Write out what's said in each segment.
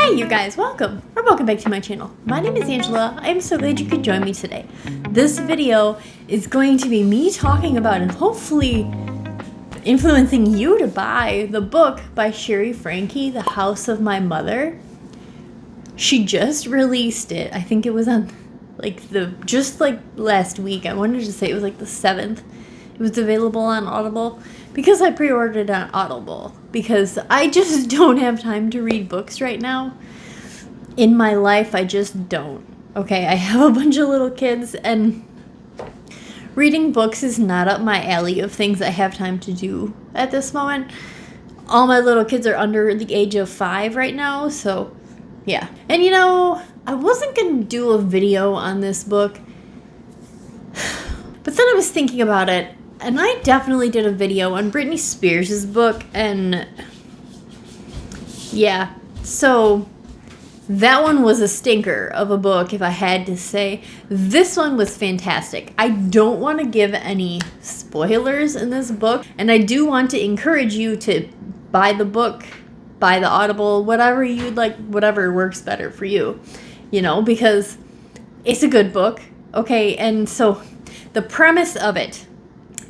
Hi you guys, welcome back to my channel. My name is Angela. I am so glad you could join me today. This video is going to be me talking about and hopefully influencing you to buy the book by Shari Franke, The House of My Mother. She just released it. I think it was on just last week. I wanted to say it was like the 7th. It was available on Audible because I pre-ordered it on Audible because I just don't have time to read books right now. In my life, I just don't. Okay, I have a bunch of little kids and reading books is not up my alley of things I have time to do at this moment. All my little kids are under the age of 5 right now, so yeah. And you know, I wasn't going to do a video on this book, but then I was thinking about it, and I definitely did a video on Britney Spears' book, and yeah, so that one was a stinker of a book, if I had to say. This one was fantastic. I don't want to give any spoilers in this book, and I do want to encourage you to buy the book, buy the Audible, whatever you'd like, whatever works better for you, you know, because it's a good book, okay? And so the premise of it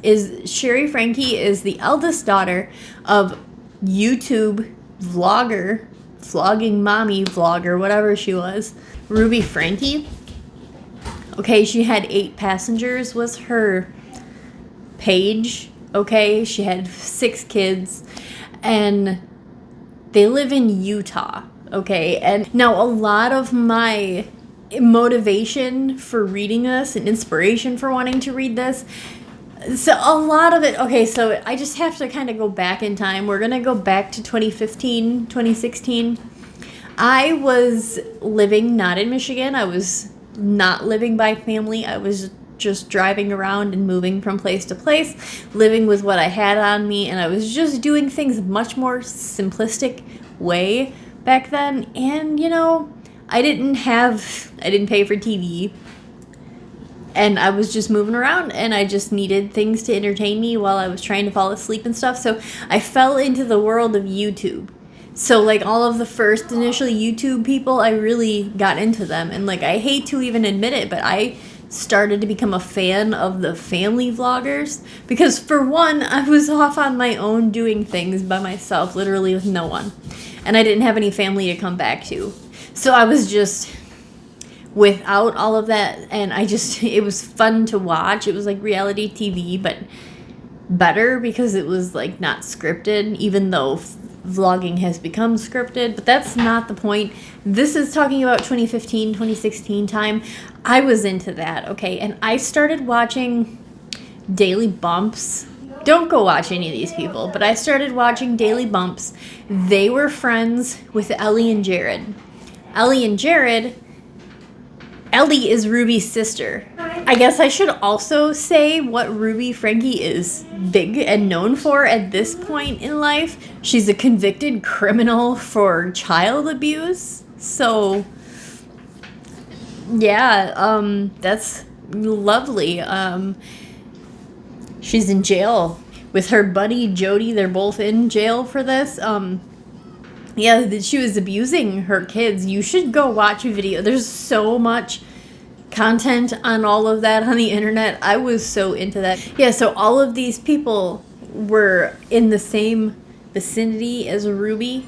is Shari Franke is the eldest daughter of YouTube vlogger, vlogging mommy vlogger, whatever she was, Ruby Franke. Okay, she had 8 passengers was her page. Okay, she had 6 kids, and they live in Utah. Okay, and now a lot of my motivation for reading this and inspiration for wanting to read this, so a lot of it, okay, so I just have to kind of go back in time. We're going to go back to 2015, 2016. I was living not in Michigan. I was not living by family. I was just driving around and moving from place to place, living with what I had on me, and I was just doing things much more simplistic way back then. And, you know, I didn't pay for TV. And I was just moving around, and I just needed things to entertain me while I was trying to fall asleep and stuff. So I fell into the world of YouTube. So like all of the first initial YouTube people, I really got into them. And like, I hate to even admit it, but I started to become a fan of the family vloggers. Because for one, I was off on my own doing things by myself, literally with no one. And I didn't have any family to come back to. So I was just without all of that, and it was fun to watch. It was like reality TV, but better because it was like not scripted, even though vlogging has become scripted, but that's not the point. This is talking about 2015, 2016 time. I was into that, okay, and I started watching Daily Bumps. Don't go watch any of these people, but I started watching Daily Bumps. They were friends with Ellie and Jared. Ellie is Ruby's sister. I guess I should also say what Ruby Franke is big and known for at this point in life. She's a convicted criminal for child abuse. So, yeah, that's lovely. She's in jail with her buddy Jody. They're both in jail for this. Yeah, she was abusing her kids. You should go watch a video. There's so much content on all of that on the internet. I was so into that. Yeah, so all of these people were in the same vicinity as Ruby,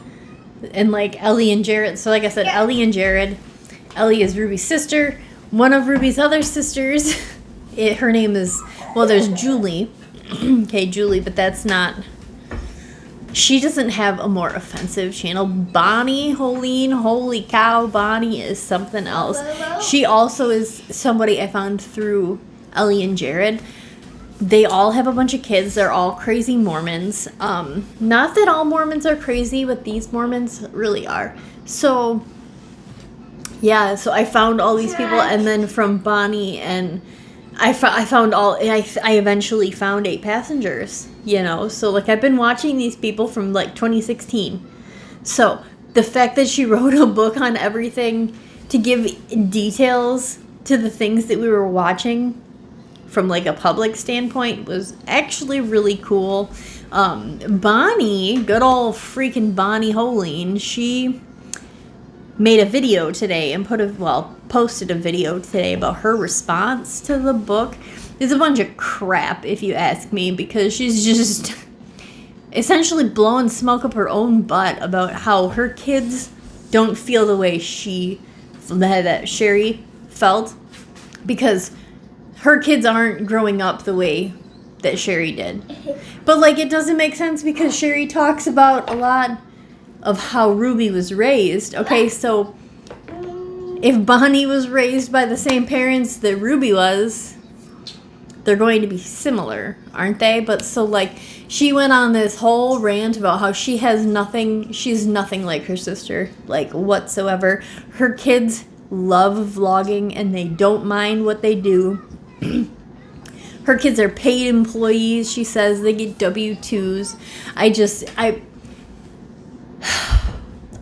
and like Ellie and Jared. So like I said, Ellie and Jared. Ellie is Ruby's sister. One of Ruby's other sisters, her name is, well, there's Julie. Okay, Julie, but that's not... She doesn't have a more offensive channel. Bonnie, holy cow, Bonnie is something else. She also is somebody I found through Ellie and Jared. They all have a bunch of kids. They're all crazy Mormons. Not that all Mormons are crazy, but these Mormons really are. So, yeah, so I found all these people, and then from Bonnie and... I eventually found 8 passengers, you know, so like I've been watching these people from like 2016. So the fact that she wrote a book on everything to give details to the things that we were watching from like a public standpoint was actually really cool. Bonnie, good old freaking Bonnie Holine, she made a video today and posted a video today about her response to the book. It's a bunch of crap, if you ask me, because she's just essentially blowing smoke up her own butt about how her kids don't feel the way that Shari felt, because her kids aren't growing up the way that Shari did. But, like, it doesn't make sense because Shari talks about a lot of how Ruby was raised. Okay, so if Bonnie was raised by the same parents that Ruby was, they're going to be similar, aren't they? But so, like, she went on this whole rant about how she's nothing like her sister, like, whatsoever. Her kids love vlogging and they don't mind what they do. Her kids are paid employees. She says they get W-2s.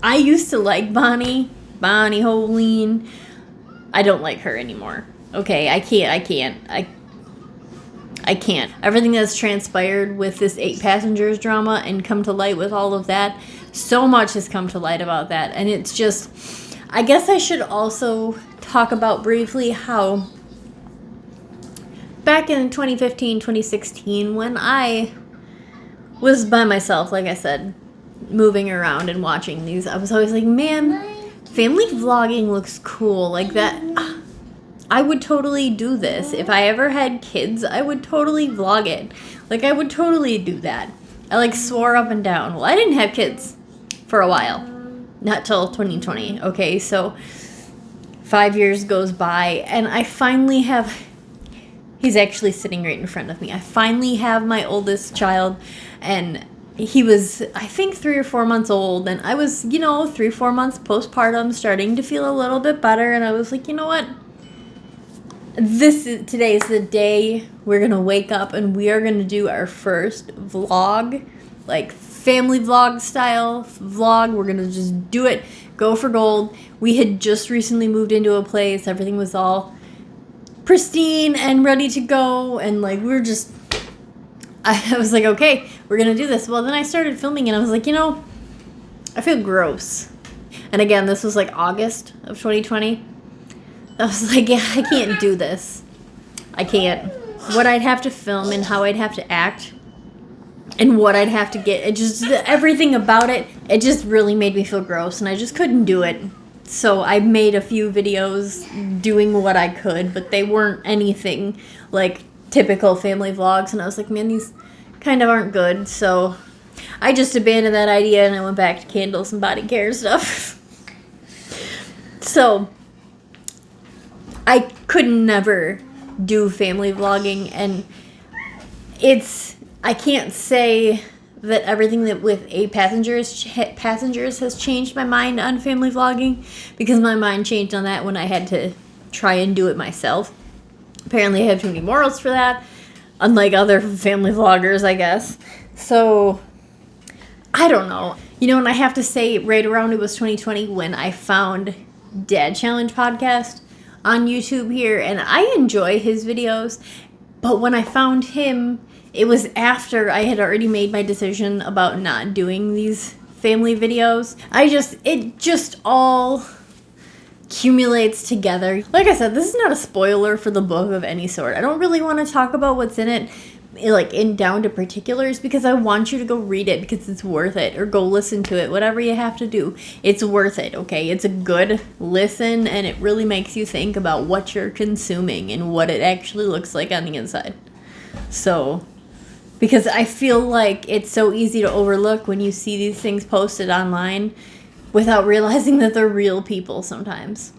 I used to like Bonnie Holeen. I don't like her anymore. Okay, I can't. Everything that's transpired with this 8 passengers drama and come to light with all of that, so much has come to light about that. And it's just, I guess I should also talk about briefly how back in 2015, 2016, when I was by myself, like I said, moving around and watching these, I was always like, man, family vlogging looks cool. Like that, I would totally do this. If I ever had kids, I would totally vlog it. Like, I would totally do that. I, like, swore up and down. Well, I didn't have kids for a while. Not till 2020. Okay, so 5 years goes by, and I finally have... He's actually sitting right in front of me. I finally have my oldest child, and he was, I think, 3 or 4 months old, and I was, 3 or 4 months postpartum, starting to feel a little bit better, and I was like, you know what? Today is the day we're going to wake up, and we are going to do our first vlog, like family vlog style vlog. We're going to just do it, go for gold. We had just recently moved into a place. Everything was all pristine and ready to go, and like I was like, okay, we're gonna do this. Well, then I started filming and I was like, I feel gross. And again, this was like August of 2020. I was like, yeah, I can't do this. I can't. What I'd have to film and how I'd have to act and what I'd have to get, everything about it just really made me feel gross, and I just couldn't do it. So I made a few videos doing what I could, but they weren't anything like typical family vlogs. And I was like, man, these kind of aren't good. So I just abandoned that idea and I went back to candles and body care stuff. So I could never do family vlogging, and I can't say that everything that with 8 passengers has changed my mind on family vlogging, because my mind changed on that when I had to try and do it myself. Apparently I have too many morals for that, unlike other family vloggers, I guess. So I don't know. And I have to say, right around it was 2020 when I found Dad Challenge podcast on YouTube here, and I enjoy his videos, but when I found him, it was after I had already made my decision about not doing these family videos. It just all accumulates together. Like I said, this is not a spoiler for the book of any sort. I don't really want to talk about what's in it, like in down to particulars, because I want you to go read it because it's worth it, or go listen to it, whatever you have to do. It's worth it, okay? It's a good listen, and it really makes you think about what you're consuming and what it actually looks like on the inside. So, because I feel like it's so easy to overlook when you see these things posted online without realizing that they're real people sometimes.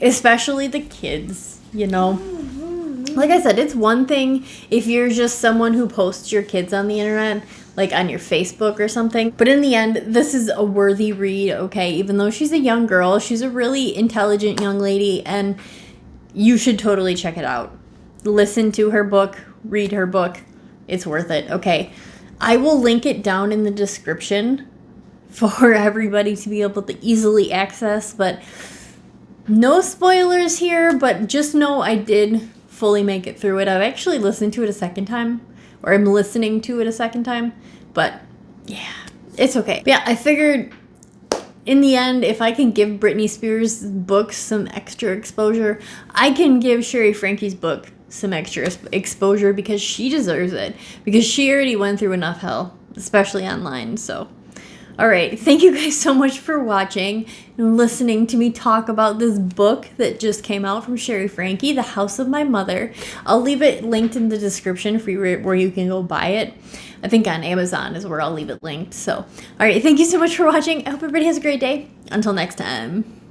Especially the kids, Like I said, it's one thing if you're just someone who posts your kids on the internet, like on your Facebook or something. But in the end, this is a worthy read, okay? Even though she's a young girl, she's a really intelligent young lady, and you should totally check it out. Listen to her book, read her book. It's worth it, okay? I will link it down in the description for everybody to be able to easily access, but no spoilers here, but just know I did fully make it through it. I've actually listened to it a second time, or I'm listening to it a second time, but yeah, it's okay. But yeah, I figured in the end, if I can give Britney Spears' books some extra exposure, I can give Shari Franke's book some extra exposure because she deserves it. Because she already went through enough hell, especially online. So, all right. Thank you guys so much for watching and listening to me talk about this book that just came out from Shari Franke, The House of My Mother. I'll leave it linked in the description for you where you can go buy it. I think on Amazon is where I'll leave it linked. So, all right. Thank you so much for watching. I hope everybody has a great day. Until next time.